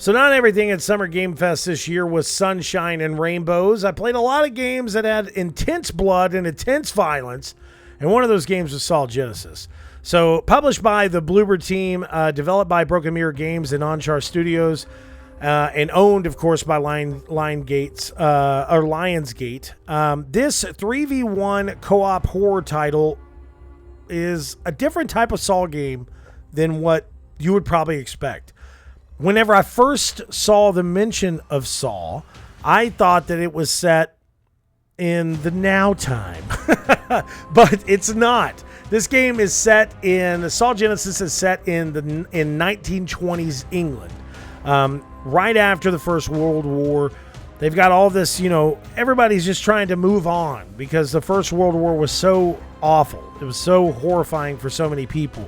So not everything at Summer Game Fest this year was sunshine and rainbows. I played a lot of games that had intense blood and intense violence, and one of those games was Saw Genesis. So published by the Bloober team, developed by Broken Mirror Games and Onchar Studios, and owned, of course, by Lionsgate. This 3v1 co-op horror title is a different type of Saw game than what you would probably expect. Whenever I first saw the mention of Saw, I thought that it was set in the now time, but it's not. This game is set in Saw Genesis is set in 1920s England, right after the First World War. They've got all this, everybody's just trying to move on because the First World War was so awful. It was so horrifying for so many people.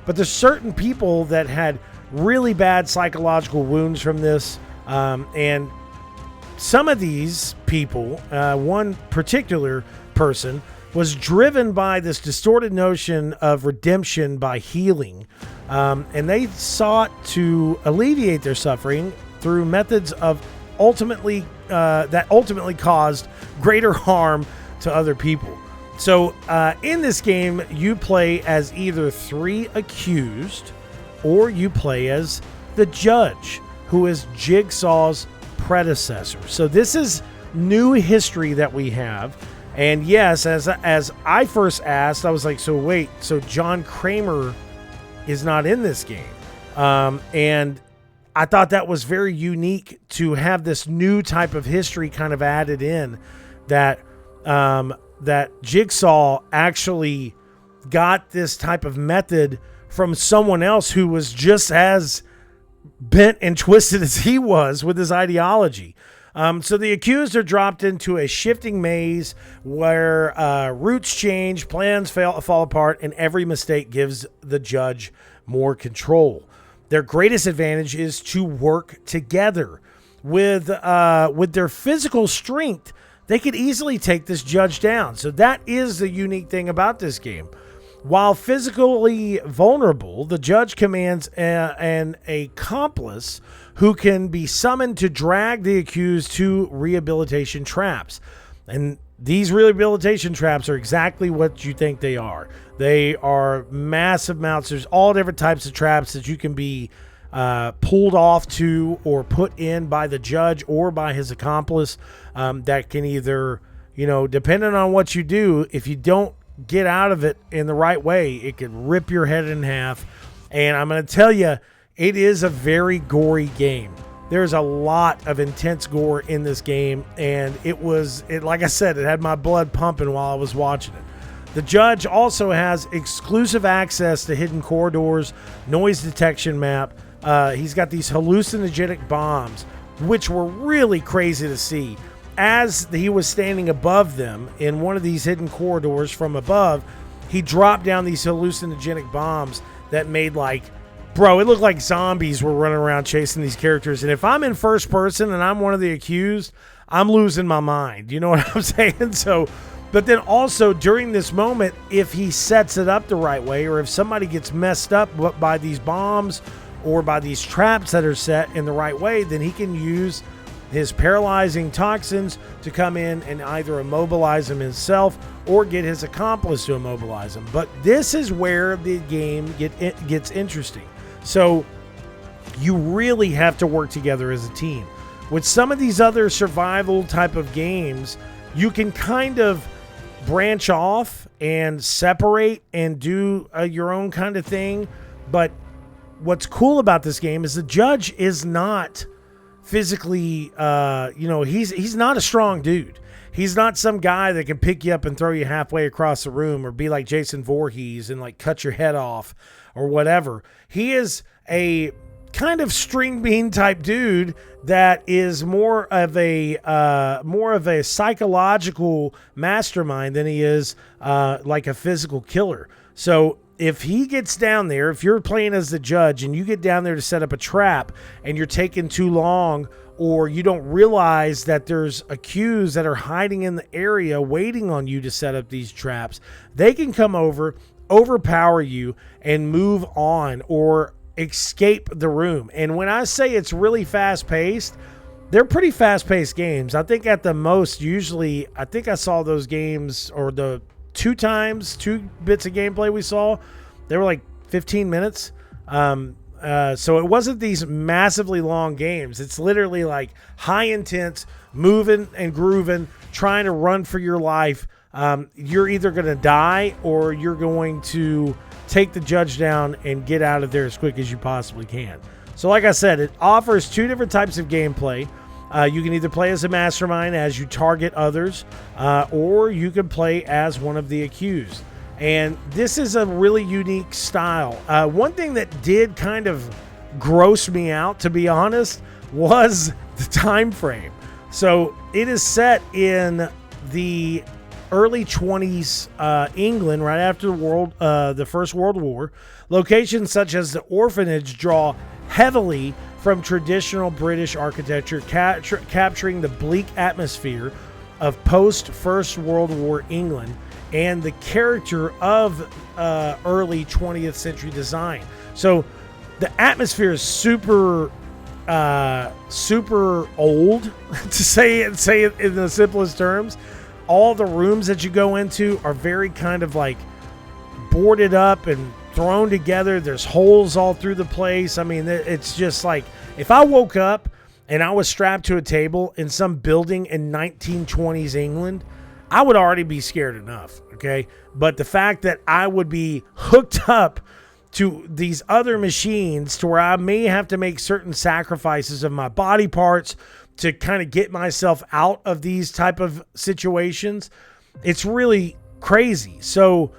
But there's certain people that had really bad psychological wounds from this, and some of these people, one particular person, was driven by this distorted notion of redemption by healing, and they sought to alleviate their suffering through methods of ultimately caused greater harm to other people. So in this game, you play as either 3 accused, or you play as the judge, who is Jigsaw's predecessor. So this is new history that we have. And yes, as I first asked, I was like, so wait, so John Kramer is not in this game. And I thought that was very unique to have this new type of history kind of added in, that Jigsaw actually got this type of method from someone else who was just as bent and twisted as he was with his ideology. So the accused are dropped into a shifting maze where routes change, plans fall apart, and every mistake gives the judge more control. Their greatest advantage is to work together. With their physical strength, they could easily take this judge down. So that is the unique thing about this game. While physically vulnerable, the judge commands an accomplice who can be summoned to drag the accused to rehabilitation traps. And these rehabilitation traps are exactly what you think they are. They are massive amounts. There's all different types of traps that you can be pulled off to or put in by the judge or by his accomplice, that can either, depending on what you do, if you don't get out of it in the right way, it could rip your head in half. And I'm going to tell you, it is a very gory game. There's a lot of intense gore in this game, and like I said, it had my blood pumping while I was watching it. The judge also has exclusive access to hidden corridors, noise detection map. He's got these hallucinogenic bombs, which were really crazy to see. As he was standing above them in one of these hidden corridors from above, he dropped down these hallucinogenic bombs that made it looked like zombies were running around chasing these characters. And if I'm in first person and I'm one of the accused, I'm losing my mind. You know what I'm saying? So, but then also during this moment, if he sets it up the right way, or if somebody gets messed up by these bombs or by these traps that are set in the right way, then he can use his paralyzing toxins to come in and either immobilize him himself or get his accomplice to immobilize him. But this is where the game gets interesting. So you really have to work together as a team. With some of these other survival type of games, you can kind of branch off and separate and do your own kind of thing. But what's cool about this game is the judge is not physically, he's not a strong dude. He's not some guy that can pick you up and throw you halfway across the room or be like Jason Voorhees and cut your head off or whatever. He is a kind of string bean type dude that is more of a psychological mastermind than he is like a physical killer. So if he gets down there, if you're playing as the judge and you get down there to set up a trap and you're taking too long, or you don't realize that there's accused that are hiding in the area waiting on you to set up these traps, they can come over, overpower you, and move on, or escape the room. And when I say it's really fast paced, they're pretty fast paced games. I think at the most, usually, I think I saw those games, or the two bits of gameplay we saw, they were like 15 minutes. So it wasn't these massively long games. It's literally like high intense, moving and grooving, trying to run for your life. You're either going to die or you're going to take the judge down and get out of there as quick as you possibly can. So like I said, it offers two different types of gameplay. You can either play as a mastermind as you target others, or you can play as one of the accused. And this is a really unique style. One thing that did kind of gross me out, to be honest, was the time frame. So it is set in the early 20s England, right after the First World War. Locations such as the orphanage draw heavily from traditional British architecture, capturing the bleak atmosphere of post-First World War England and the character of early 20th century design. So the atmosphere is super old, to say it in the simplest terms. All the rooms that you go into are very kind of like boarded up and thrown together. There's holes all through the place. I mean, it's just like, if I woke up and I was strapped to a table in some building in 1920s England, I would already be scared enough, okay? But the fact that I would be hooked up to these other machines to where I may have to make certain sacrifices of my body parts to kind of get myself out of these type of situations, it's really crazy. So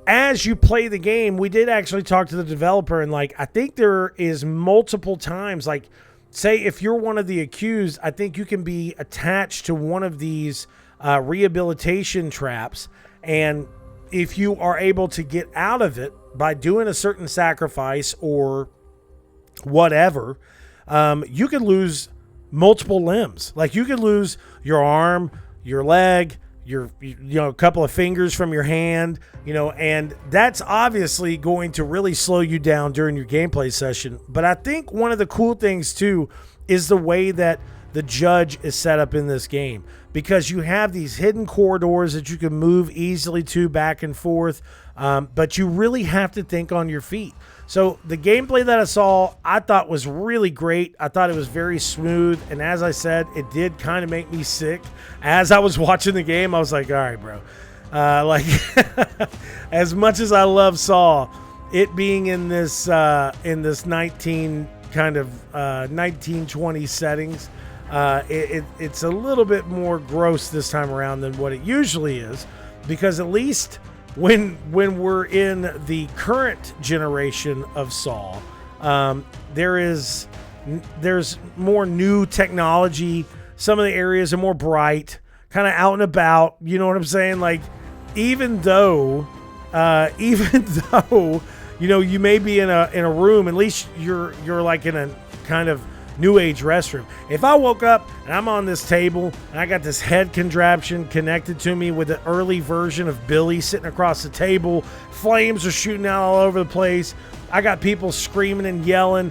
as you play the game, we did actually talk to the developer, and like, I think there is multiple times, like, say if you're one of the accused, I think you can be attached to one of these rehabilitation traps, and if you are able to get out of it by doing a certain sacrifice or whatever, you could lose multiple limbs. Like, you could lose your arm, your leg, a couple of fingers from your hand, and that's obviously going to really slow you down during your gameplay session. But I think one of the cool things too is the way that the judge is set up in this game, because you have these hidden corridors that you can move easily to back and forth, but you really have to think on your feet. So the gameplay that I saw, I thought was really great. I thought it was very smooth. And as I said, it did kind of make me sick. As I was watching the game, I was like, all right, bro. As much as I love Saw, it being in this 1920 settings, it's a little bit more gross this time around than what it usually is, because at least when we're in the current generation of Saw, there's more new technology. Some of the areas are more bright, kind of out and about. You know what I'm saying? Like, even though you may be in a room, at least you're like in a kind of new age restroom. If I woke up and I'm on this table and I got this head contraption connected to me with an early version of Billy sitting across the table, flames are shooting out all over the place, I got people screaming and yelling,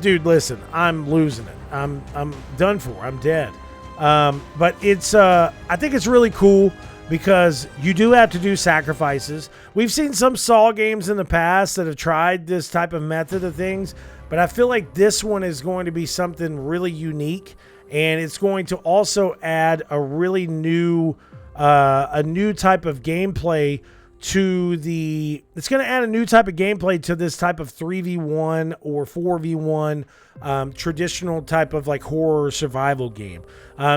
dude, listen, I'm losing it. I'm done for. I'm dead. But it's I think it's really cool because you do have to do sacrifices. We've seen some Saw games in the past that have tried this type of method of things, but I feel like this one is going to be something really unique, and it's going to also add a really new type of gameplay to it's going to add a new type of gameplay to this type of 3v1 or 4v1 traditional type of like horror survival game.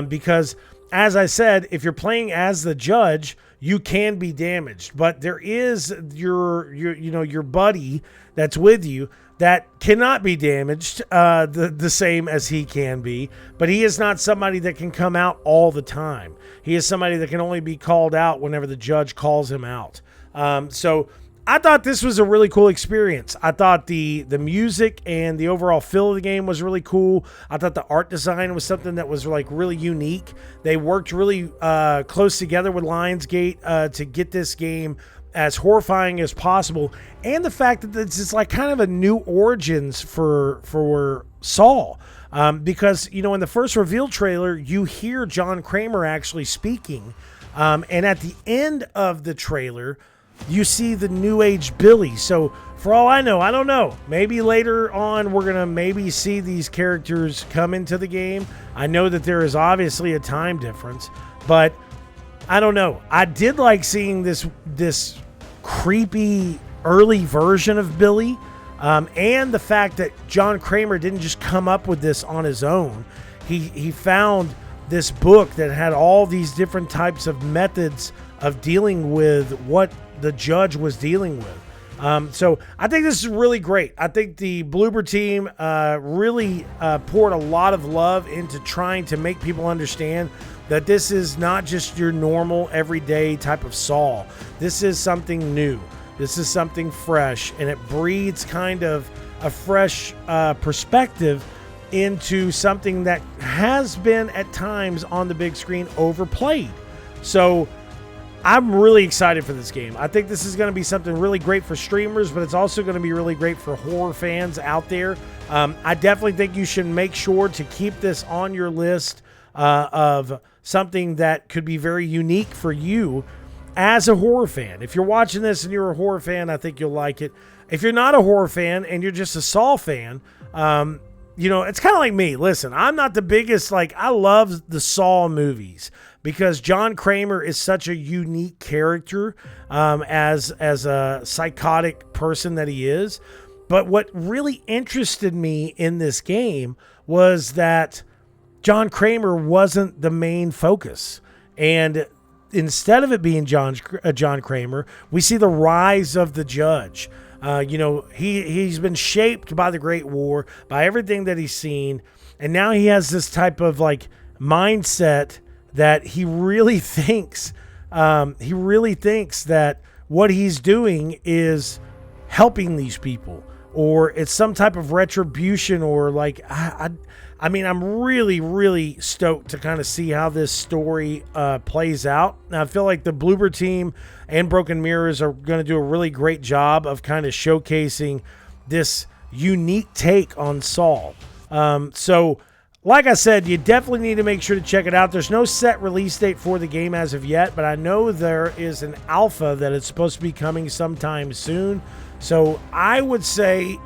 Because as I said, if you're playing as the judge, you can be damaged, but there is your buddy that's with you that cannot be damaged the same as he can be, but he is not somebody that can come out all the time. He is somebody that can only be called out whenever the judge calls him out. So I thought this was a really cool experience. I thought the music and the overall feel of the game was really cool. I thought the art design was something that was like really unique. They worked really close together with Lionsgate to get this game as horrifying as possible, and the fact that it's just like kind of a new origins for Saul. Because, you know, in the first reveal trailer, you hear John Kramer actually speaking. And at the end of the trailer, you see the New Age Billy. So for all I know, I don't know, maybe later on we're going to maybe see these characters come into the game. I know that there is obviously a time difference, but I don't know. I did like seeing this creepy early version of Billy. And the fact that John Kramer didn't just come up with this on his own. He found this book that had all these different types of methods of dealing with what the judge was dealing with. So I think this is really great. I think the Bloober team really poured a lot of love into trying to make people understand that this is not just your normal everyday type of Saul. This is something new. This is something fresh, and it breeds kind of a fresh perspective into something that has been at times on the big screen overplayed. So I'm really excited for this game. I think this is going to be something really great for streamers, but it's also going to be really great for horror fans out there. I definitely think you should make sure to keep this on your list of something that could be very unique for you as a horror fan. If you're watching this and you're a horror fan, I think you'll like it. If you're not a horror fan and you're just a Saw fan, you know, it's kind of like me. Listen, I'm not the biggest, I love the Saw movies because John Kramer is such a unique character as a psychotic person that he is. But what really interested me in this game was that John Kramer wasn't the main focus. And instead of it being John Kramer, we see the rise of the judge. You know, he's been shaped by the Great War, by everything that he's seen, and now he has this type of mindset that he really thinks that what he's doing is helping these people, or it's some type of retribution, or I mean, I'm really, really stoked to kind of see how this story plays out. Now, I feel like the Bloober team and Broken Mirrors are going to do a really great job of kind of showcasing this unique take on Saul. So, like I said, you definitely need to make sure to check it out. There's no set release date for the game as of yet, but I know there is an alpha that is supposed to be coming sometime soon. So, I would say,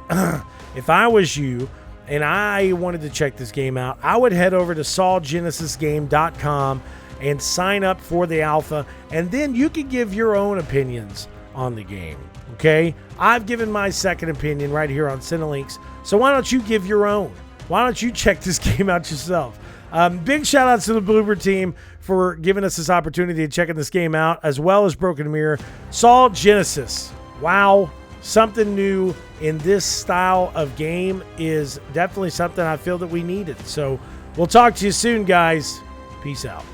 if I was you, and I wanted to check this game out, I would head over to SaulGenesisGame.com and sign up for the alpha, and then you can give your own opinions on the game, okay? I've given my second opinion right here on Cinelinks, so why don't you give your own? Why don't you check this game out yourself? Big shout outs to the Bloober team for giving us this opportunity to checking this game out, as well as Broken Mirror. Saul Genesis, wow. Something new in this style of game is definitely something I feel that we needed. So we'll talk to you soon, guys. Peace out.